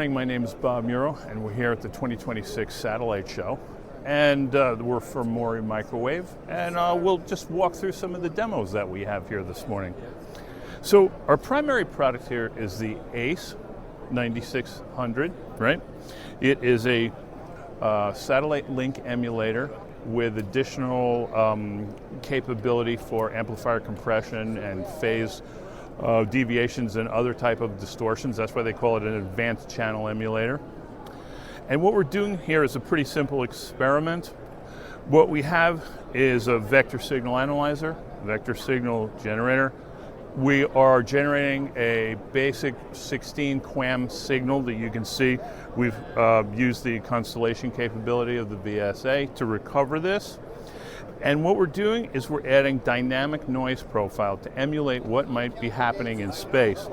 morning, my name is Bob Muro, and we're here at the 2026 Satellite Show. And we're from Maury Microwave, and we'll just walk through some of the demos that we have here this morning. So our primary product here is the ACE 9600, right? It is a satellite link emulator with additional capability for amplifier compression and phase deviations and other type of distortions. That's why they call it an Advanced Channel Emulator. And what we're doing here is a pretty simple experiment. What we have is a vector signal analyzer, vector signal generator. We are generating a basic 16 QAM signal that you can see. We've used the constellation capability of the VSA to recover this. And what we're doing is we're adding dynamic noise profile to emulate what might be happening in space.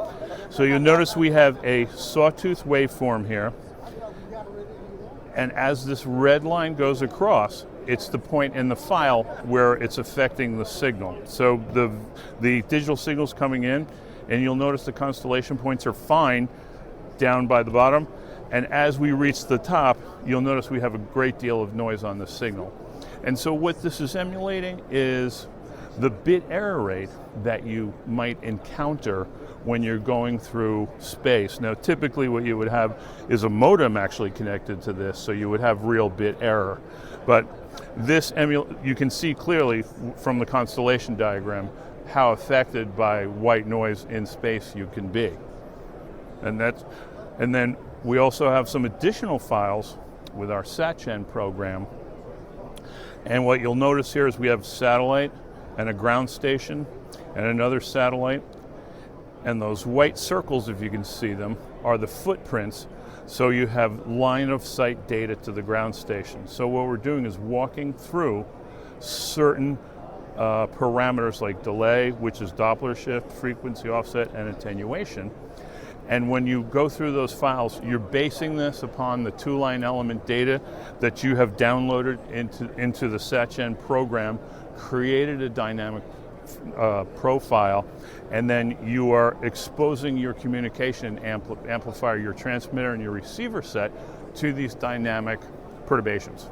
So you'll notice we have a sawtooth waveform here. And as this red line goes across, it's the point in the file where it's affecting the signal. So the digital signal's coming in, and you'll notice the constellation points are fine down by the bottom. And as we reach the top, you'll notice we have a great deal of noise on the signal. And so what this is emulating is the bit error rate that you might encounter when you're going through space. Now, typically what you would have is a modem actually connected to this, so you would have real bit error. But this you can see clearly from the constellation diagram how affected by white noise in space you can be. And then we also have some additional files with our Sat-Chen program. And what you'll notice here is we have satellite and a ground station and another satellite. And those white circles, if you can see them, are the footprints. So you have line of sight data to the ground station. So what we're doing is walking through certain parameters like delay, which is Doppler shift, frequency offset, and attenuation. And when you go through those files, you're basing this upon the two-line element data that you have downloaded into the Sat-Chen program, created a dynamic profile, and then you are exposing your communication amplifier, your transmitter and your receiver set to these dynamic perturbations.